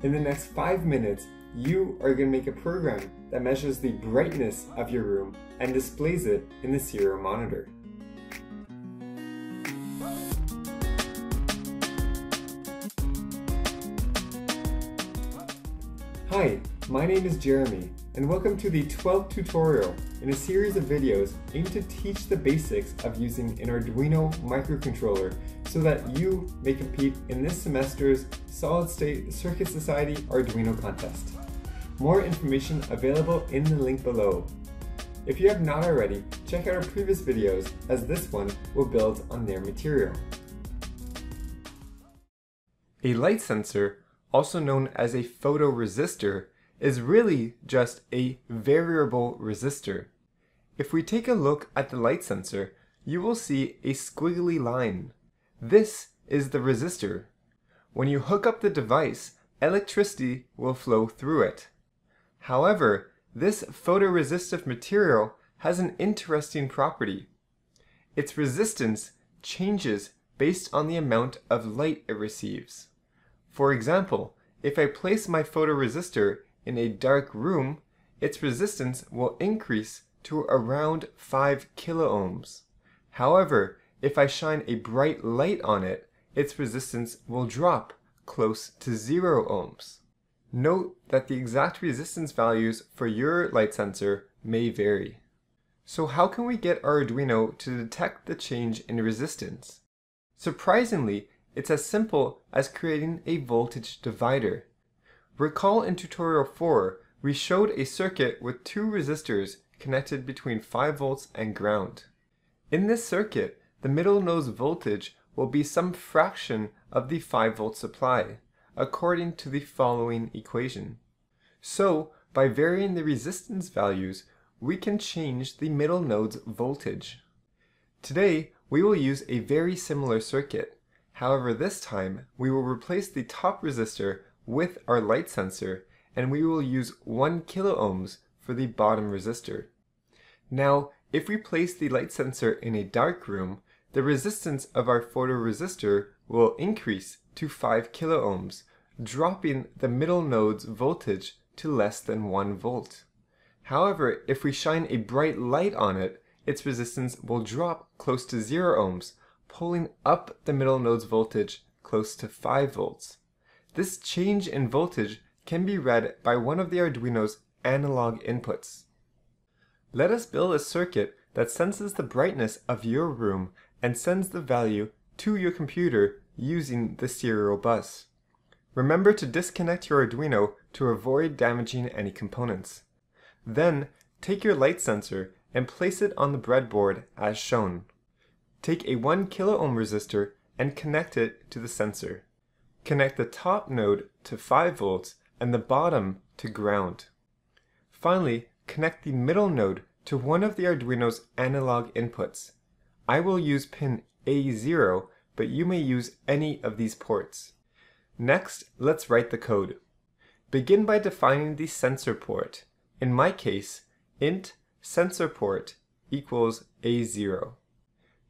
In the next 5 minutes, you are going to make a program that measures the brightness of your room and displays it in the serial monitor. Hi, my name is Jeremy, and welcome to the 12th tutorial in a series of videos aimed to teach the basics of using an Arduino microcontroller so that you may compete in this semester's Solid State Circuit Society Arduino contest. More information available in the link below. If you have not already, check out our previous videos as this one will build on their material. A light sensor, also known as a photoresistor, is really just a variable resistor. If we take a look at the light sensor, you will see a squiggly line. This is the resistor. When you hook up the device, electricity will flow through it. However, this photoresistive material has an interesting property. Its resistance changes based on the amount of light it receives. For example, if I place my photoresistor in a dark room, its resistance will increase to around 5 kiloohms. However, if I shine a bright light on it, its resistance will drop close to 0 ohms. Note that the exact resistance values for your light sensor may vary. So how can we get our Arduino to detect the change in resistance? Surprisingly, it's as simple as creating a voltage divider. Recall in tutorial 4, we showed a circuit with two resistors connected between 5 volts and ground. In this circuit, the middle node's voltage will be some fraction of the 5 volt supply, according to the following equation. So, by varying the resistance values, we can change the middle node's voltage. Today, we will use a very similar circuit. However, this time, we will replace the top resistor with our light sensor, and we will use 1 kiloohms for the bottom resistor. Now, if we place the light sensor in a dark room, the resistance of our photoresistor will increase to 5 kiloohms, dropping the middle node's voltage to less than 1 volt. However, if we shine a bright light on it, its resistance will drop close to 0 ohms, pulling up the middle node's voltage close to 5 volts. This change in voltage can be read by one of the Arduino's analog inputs. Let us build a circuit that senses the brightness of your room and sends the value to your computer using the serial bus. Remember to disconnect your Arduino to avoid damaging any components. Then, take your light sensor and place it on the breadboard as shown. Take a 1 kiloohm resistor and connect it to the sensor. Connect the top node to 5 volts and the bottom to ground. Finally, connect the middle node to one of the Arduino's analog inputs. I will use pin A0, but you may use any of these ports. Next, let's write the code. Begin by defining the sensor port. In my case, int sensor port equals A0.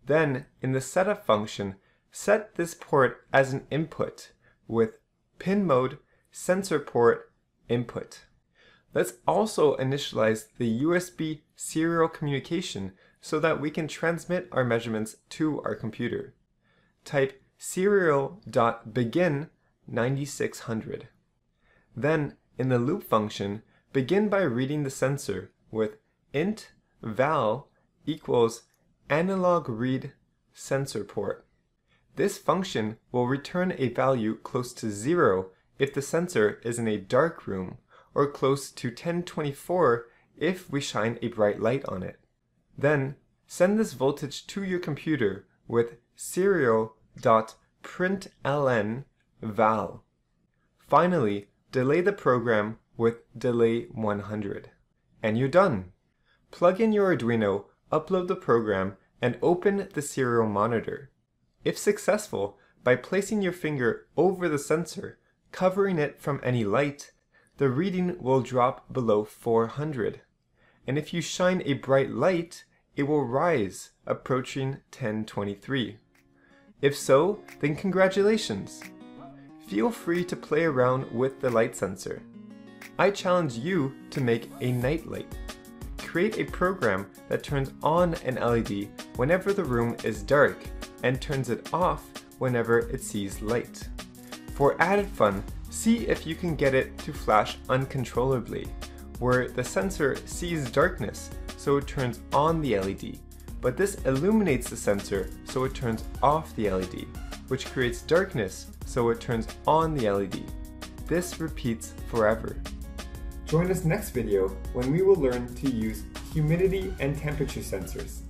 Then, in the setup function, set this port as an input with pin mode sensor port input. Let's also initialize the USB serial communication so that we can transmit our measurements to our computer. Type serial.begin 9600. Then, in the loop function, begin by reading the sensor with int val equals analog read sensor port. This function will return a value close to 0 if the sensor is in a dark room, or close to 1024 if we shine a bright light on it. Then, send this voltage to your computer with serial.println val. Finally, delay the program with delay 100. And you're done! Plug in your Arduino, upload the program, and open the serial monitor. If successful, by placing your finger over the sensor, covering it from any light, the reading will drop below 400. And if you shine a bright light, it will rise, approaching 1023. If so, then congratulations! feel free to play around with the light sensor. I challenge you to make a night light. Create a program that turns on an LED whenever the room is dark and turns it off whenever it sees light. For added fun, see if you can get it to flash uncontrollably, where the sensor sees darkness so it turns on the LED, but this illuminates the sensor so it turns off the LED, which creates darkness so it turns on the LED. This repeats forever. Join us next video when we will learn to use humidity and temperature sensors.